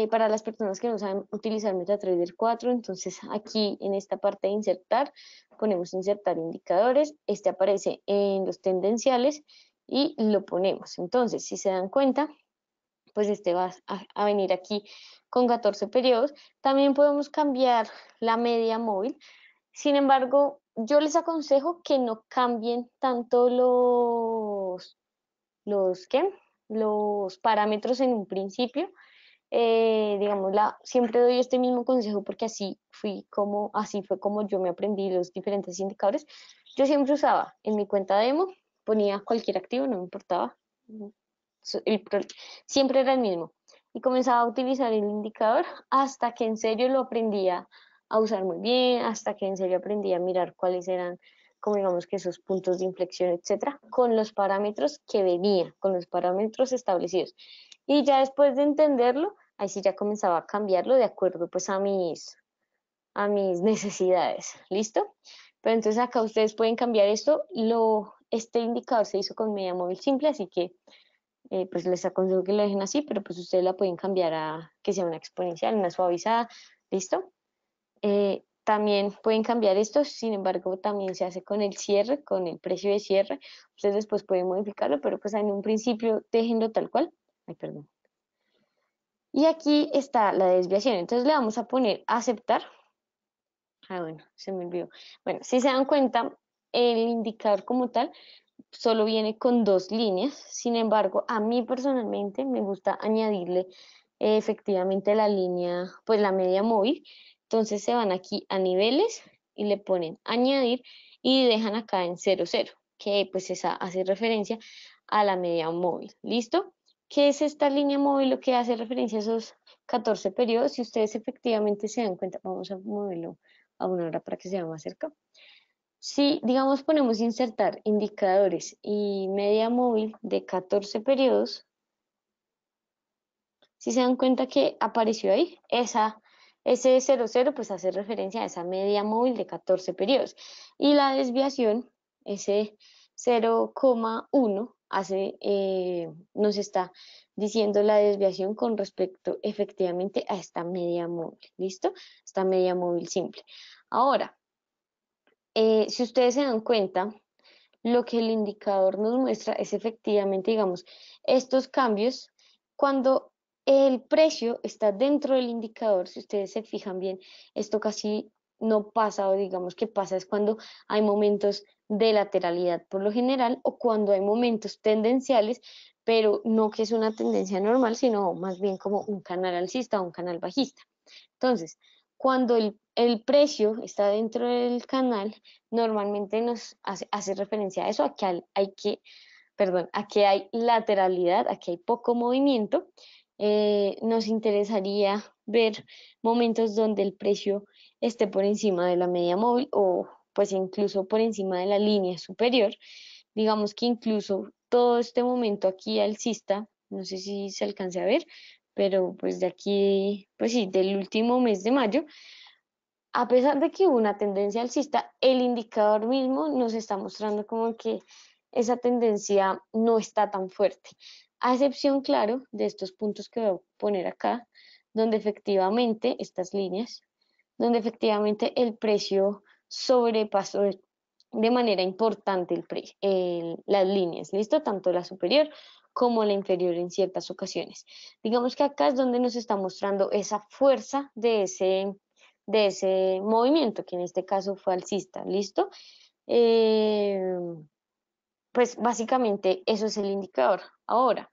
para las personas que no saben utilizar MetaTrader 4, entonces aquí en esta parte de insertar, ponemos insertar indicadores, este aparece en los tendenciales y lo ponemos. Entonces, si se dan cuenta, pues este va a venir aquí con 14 periodos. También podemos cambiar la media móvil. Sin embargo, yo les aconsejo que no cambien tanto ¿qué? Los parámetros en un principio. Digamos, siempre doy este mismo consejo porque así fue como yo me aprendí los diferentes indicadores. Yo siempre usaba en mi cuenta demo, ponía cualquier activo, no me importaba, siempre era el mismo. Y comenzaba a utilizar el indicador hasta que en serio lo aprendía a usar muy bien, hasta que en serio aprendí a mirar cuáles eran, como digamos que esos puntos de inflexión, etcétera, con los parámetros que venía, con los parámetros establecidos. Y ya después de entenderlo, ahí sí ya comenzaba a cambiarlo de acuerdo pues a mis necesidades. ¿Listo? Pero entonces acá ustedes pueden cambiar esto. Este indicador se hizo con media móvil simple, así que pues les aconsejo que lo dejen así, pero pues ustedes la pueden cambiar a que sea una exponencial, una suavizada. ¿Listo? También pueden cambiar esto, sin embargo, también se hace con el cierre, con el precio de cierre. Ustedes después pueden modificarlo, pero pues en un principio déjenlo tal cual. Ay, perdón. Y aquí está la desviación. Entonces le vamos a poner aceptar. Ah, bueno, se me olvidó. Bueno, si se dan cuenta, el indicador como tal solo viene con dos líneas. Sin embargo, a mí personalmente me gusta añadirle efectivamente la línea, pues la media móvil. Entonces se van aquí a niveles y le ponen añadir y dejan acá en 00, que pues esa hace referencia a la media móvil. ¿Listo? ¿Qué es esta línea móvil? Lo que hace referencia a esos 14 periodos. Si ustedes efectivamente se dan cuenta, vamos a moverlo a una hora para que se vea más cerca. Si, digamos, ponemos insertar indicadores y media móvil de 14 periodos, si se dan cuenta que apareció ahí, ese 00 pues hace referencia a esa media móvil de 14 periodos. Y la desviación, ese 0,1 nos está diciendo la desviación con respecto efectivamente a esta media móvil. ¿Listo? Esta media móvil simple. Ahora, si ustedes se dan cuenta, lo que el indicador nos muestra es efectivamente, digamos, estos cambios cuando el precio está dentro del indicador. Si ustedes se fijan bien, esto casi no pasa, o digamos que pasa es cuando hay momentos de lateralidad por lo general, o cuando hay momentos tendenciales, pero no que es una tendencia normal, sino más bien como un canal alcista o un canal bajista. Entonces, cuando el precio está dentro del canal, normalmente nos hace referencia a eso, a que hay lateralidad, a que hay poco movimiento. Nos interesaría ver momentos donde el precio esté por encima de la media móvil o pues incluso por encima de la línea superior. Digamos que incluso todo este momento aquí alcista, no sé si se alcance a ver, pero pues de aquí, pues sí, del último mes de mayo, a pesar de que hubo una tendencia alcista, el indicador mismo nos está mostrando como que esa tendencia no está tan fuerte, a excepción, claro, de estos puntos que voy a poner acá, donde efectivamente estas líneas, donde efectivamente el precio sobrepasó de manera importante las líneas, ¿listo? Tanto la superior como la inferior en ciertas ocasiones. Digamos que acá es donde nos está mostrando esa fuerza de ese movimiento, que en este caso fue alcista, ¿listo? Eh, pues básicamente eso es el indicador. Ahora,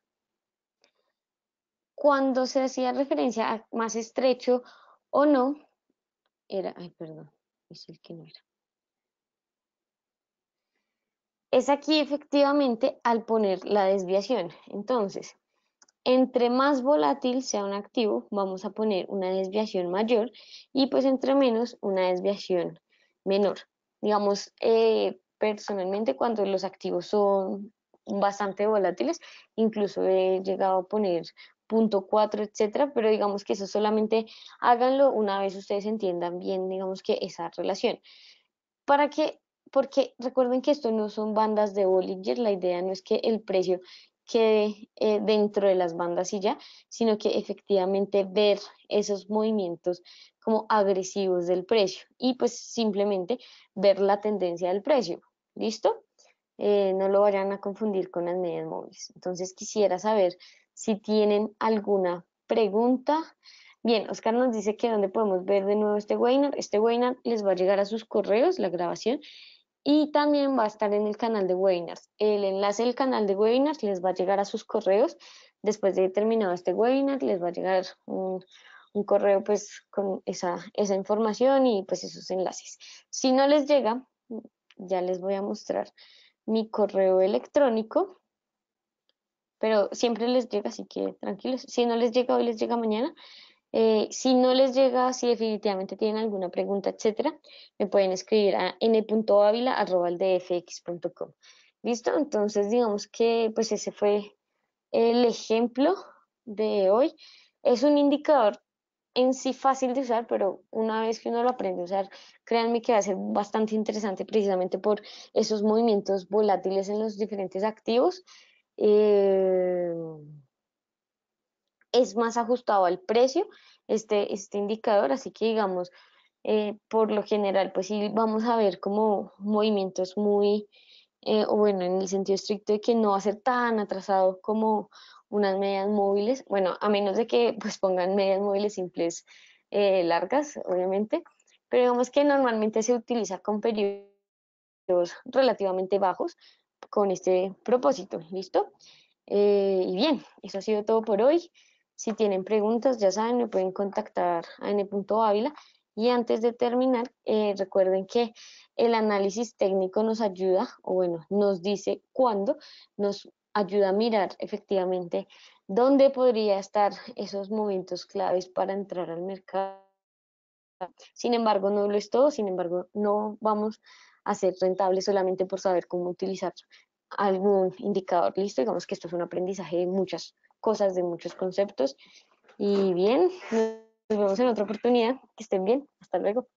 cuando se hacía referencia a más estrecho o no, ay, perdón, es el que no era. Es aquí efectivamente al poner la desviación. Entonces, entre más volátil sea un activo, vamos a poner una desviación mayor y pues entre menos una desviación menor. Digamos, personalmente cuando los activos son bastante volátiles, incluso he llegado a poner punto 4, etcétera, pero digamos que eso solamente háganlo una vez ustedes entiendan bien, digamos que esa relación. ¿Para qué? Porque recuerden que esto no son bandas de Bollinger, la idea no es que el precio quede dentro de las bandas y ya, sino que efectivamente ver esos movimientos como agresivos del precio y pues simplemente ver la tendencia del precio. ¿Listo? No lo vayan a confundir con las medias móviles. Entonces quisiera saber si tienen alguna pregunta. Bien, Oscar nos dice que dónde podemos ver de nuevo este webinar. Este webinar les va a llegar a sus correos, la grabación, y también va a estar en el canal de webinars. El enlace del canal de webinars les va a llegar a sus correos. Después de terminado este webinar, les va a llegar un correo pues con esa información y pues esos enlaces. Si no les llega, ya les voy a mostrar mi correo electrónico, pero siempre les llega, así que tranquilos. Si no les llega hoy, les llega mañana. Si no les llega, si definitivamente tienen alguna pregunta, etcétera, me pueden escribir a n.avila@dfx.com. ¿Listo? Entonces, digamos que pues ese fue el ejemplo de hoy. Es un indicador en sí fácil de usar, pero una vez que uno lo aprende a usar, créanme que va a ser bastante interesante precisamente por esos movimientos volátiles en los diferentes activos. Eh, es más ajustado al precio este indicador, así que digamos, por lo general, pues sí vamos a ver como movimientos muy, o bueno, en el sentido estricto de que no va a ser tan atrasado como unas medias móviles, bueno, a menos de que pues pongan medias móviles simples largas, obviamente, pero digamos que normalmente se utiliza con periodos relativamente bajos con este propósito, ¿listo? Y bien, eso ha sido todo por hoy. Si tienen preguntas, ya saben, me pueden contactar a n.avila. Y antes de terminar, recuerden que el análisis técnico nos ayuda, o bueno, nos dice cuándo, nos ayuda a mirar efectivamente dónde podría estar esos momentos claves para entrar al mercado. Sin embargo, no lo es todo, sin embargo, no vamos a ser rentables solamente por saber cómo utilizar algún indicador. Listo, digamos que esto es un aprendizaje de muchas cosas, de muchos conceptos. Y bien, nos vemos en otra oportunidad. Que estén bien. Hasta luego.